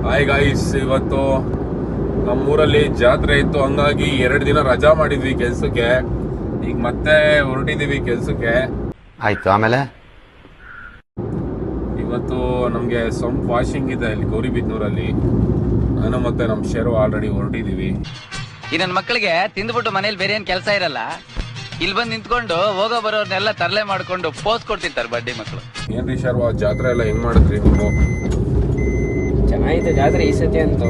Hi guys, ಇವತ್ತು ನಮ್ಮೂರಲ್ಲಿ ಜಾತ್ರೆ ಇತ್ತು, ಹಂಗಾಗಿ 2 ದಿನ ರಜಾ ಮಾಡಿದ್ವಿ ಕೆಲ್ಸಕ್ಕೆ. ಈಗ ಮತ್ತೆ ಹೊರಟಿದೀವಿ ಕೆಲ್ಸಕ್ಕೆ. ಆಯ್ತು. ಆಮೇಲೆ ಇವತ್ತು ನಮ್ಗೆ ಸಂಪ್ ವಾಷಿಂಗ್ ಇದೆ ಇಲ್ಲಿ ಗೌರಿಬಿದ್ನೂರಲ್ಲಿ. ನಾನು ಮತ್ತೆ ನಮ್ ಶೇರು ಆಲ್ರೆಡಿ ಹೊರಟಿದೀವಿ. ಈ ನನ್ನ ಮಕ್ಕಳಿಗೆ ತಿಂದ್ಬಿಟ್ಟು ಮನೇಲಿ ಬೇರೆ ಏನ್ ಕೆಲಸ ಇರಲ್ಲ, ಇಲ್ಲಿ ಬಂದು ನಿಂತ್ಕೊಂಡು ಹೋಗೋ ಬರೋರ್ನೆಲ್ಲ ತರಲೆ ಮಾಡ್ಕೊಂಡು ಪೋಸ್ ಕೊಡ್ತಿರ್ತಾರೆ ಬಡ್ಡಿ ಮಕ್ಕಳು. ಏನ್ರಿ ಶರ್ವಾ, ಜಾತ್ರೆ ಎಲ್ಲ ಹೆಂಗ್ ಮಾಡಿದ್ರಿ ನೀವು? ಚೆನ್ನಾಗಿತ್ತು ಜಾತ್ರೆ ಈ ಸತಿ ಅಂತೂ.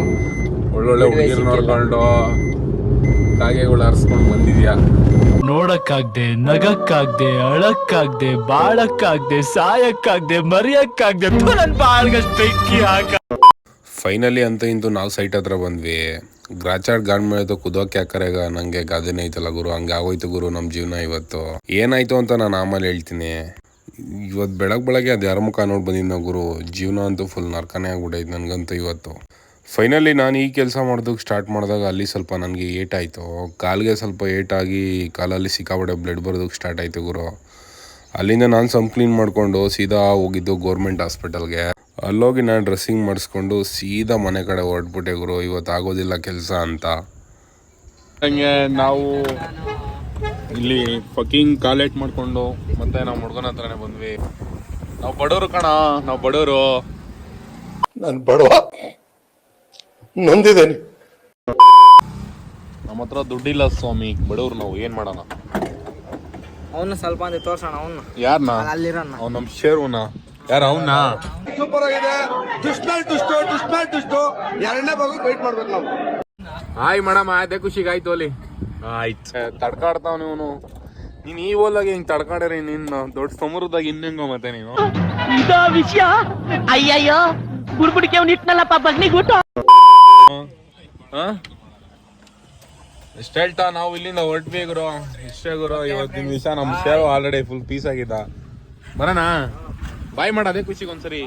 ಒಳ್ಳೊಳ್ಳೆ ಹುಡುಗಿರ್ ನೋಡ್ಕೊಂಡು ಕಾಗೆಗಳು ಹರಿಸ್ಕೊಂಡು ಬಂದಿದ್ಯಾ? ನೋಡಕ್ಕಾಗ್ದೆ, ನಗಕ್ಕಾಗ್ದೆ, ಅಳಕ್ಕಾಗ್ದೆ, ಬಾಳಕ್ಕಾಗ್ದೆ, ಸಾಯಕ್ಕಾಗ್ದೆ, ಮರಿಯಕ್ಕಾಗ್ದೆ, ನನ್ ಬಾಳ್ಗಷ್ಟು ಬೆಂಕಿ ಹಾಕ. ಫೈನಲಿ ಅಂತ ಇಂತೂ ನಾವು ಸೈಟ್ ಹತ್ರ ಬಂದ್ವಿ. ಗ್ರಾಚಾಡ್ ಗಾಂಡ್ ಕುದೋಕೆ ಹಾಕರೆಗ ನಂಗೆ ಗಾದೆನೇ ಐತಲ್ಲ ಗುರು, ಹಂಗೆ ಆಗೋಯ್ತು ಗುರು ನಮ್ಮ ಜೀವನ. ಇವತ್ತು ಏನಾಯ್ತು ಅಂತ ನಾನು ಆಮೇಲೆ ಹೇಳ್ತೀನಿ. ಇವತ್ತು ಬೆಳಗ್ಗೆ ಅದು ಯಾರ ಮುಖ ನೋಡಿ ಬಂದಿದ್ದ ಗುರು, ಜೀವನ ಅಂತೂ ಫುಲ್ ನರ್ಕನೇ ಆಗ್ಬಿಟ್ಟೈತೆ ನನಗಂತೂ ಇವತ್ತು. ಫೈನಲಿ ನಾನು ಈ ಕೆಲಸ ಮಾಡೋದಕ್ಕೆ ಸ್ಟಾರ್ಟ್ ಮಾಡಿದಾಗ ಅಲ್ಲಿ ಸ್ವಲ್ಪ ನನಗೆ ಏಟಾಯಿತು, ಕಾಲಿಗೆ ಸ್ವಲ್ಪ ಏಟಾಗಿ ಕಾಲಲ್ಲಿ ಸಿಕ್ಕಾಪಟ್ಟೆ ಬ್ಲಡ್ ಬರೋದಕ್ಕೆ ಸ್ಟಾರ್ಟ್ ಆಯಿತು ಗುರು. ಅಲ್ಲಿಂದ ನಾನು ಸಂಪ್ ಕ್ಲೀನ್ ಮಾಡಿಕೊಂಡು ಸೀದಾ ಹೋಗಿದ್ದು ಗೌರ್ಮೆಂಟ್ ಹಾಸ್ಪಿಟಲ್ಗೆ. ಅಲ್ಲೋಗಿ ನಾನು ಡ್ರೆಸ್ಸಿಂಗ್ ಮಾಡಿಸ್ಕೊಂಡು ಸೀದಾ ಮನೆ ಕಡೆ ಹೊರಟ್ಬಿಟ್ಟೆ ಗುರು, ಇವತ್ತು ಆಗೋದಿಲ್ಲ ಕೆಲಸ ಅಂತ. ಹಂಗೆ ನಾವು ಇಲ್ಲಿ ಫಕಿಂಗ್ ಕಾಲೇಟ್ ಮಾಡಿಕೊಂಡು ಮತ್ತೆ ನಾವು ಹುಡುಗನ ಹತ್ರನೇ ಬಂದ್ವಿ. ನಾವು ಬಡವರು ಕಣ, ನಾವು ಬಡವರು. ನಾನು ಬಡವ, ನೊಂದಿದ್ದೇನೆ. ನಮ್ಮ ಹತ್ರ ದುಡ್ಡಿಲ್ಲ ಸ್ವಾಮಿ, ಬಡವ್ರು ನಾವು, ಏನ್ ಮಾಡೋಣ? ಅವನ್ನ ಸ್ವಲ್ಪ ಅಂತ ತೋರ್ಸೋಣ. ಅವನ್ನ ಯಾರನ್ನ? ಅಲ್ಲಿರೋಣ. ಅವ್ನು ನಮ್ಮ ಶೇರುನ. ಯಾರ ಅವನ್ನ? ಸೂಪರ್ ಆಗಿದೆ. ದುಷ್ಟು ಎರಡನೇ ಭಾಗ ವೇಟ್ ಮಾಡ್ಬೇಕು ನಾವು. ಹಾಯ್ ಮೇಡಮ್, ಅದೇ ಖುಷಿಗಾಯ್ತು ಅಲ್ಲಿ. ಆಯ್ತು, ತಡ್ಕಾಡ್ತಾವ್ ನೀನು. ನೀನ್ ಈ ಓಲಾಗಿ ಹಿಂಗ್ ತಡ್ಕಾಡ್ರಿ, ನಿನ್ನ ದೊಡ್ಡ ಸಮುದ್ರದಾಗ ಇನ್ನೆಂಗೋ ಮತ್ತೆ ನೀನು. ಇದೋ ವಿಷಯ. ಅಯ್ಯಯ್ಯೋ, ಬುಡ್ಬುಡಿಕೆ ಅವ್ನು ಇಟ್ನಲ್ಲಪ್ಪ ಬಗ್ನಿಗೂಟ. ಇಷ್ಟ ಹೇಳ್ತಾ ನಾವು ಇಲ್ಲಿಂದ ಹೊರಟ್ವಿ ಗುರು. ಇಷ್ಟೇ ಗುರು ಇವತ್ತಿನ ದಿವಸ. ನಮ್ಮ ಶೇವ್ ಆಲ್ರೆಡಿ ಫುಲ್ ಪೀಸ್ ಆಗಿದ್ದ. ಬರೋಣ? ಬಾಯ್ ಮಾಡ, ಅದೇ ಖುಷಿಗೆ ಒಂದ್ಸರಿ.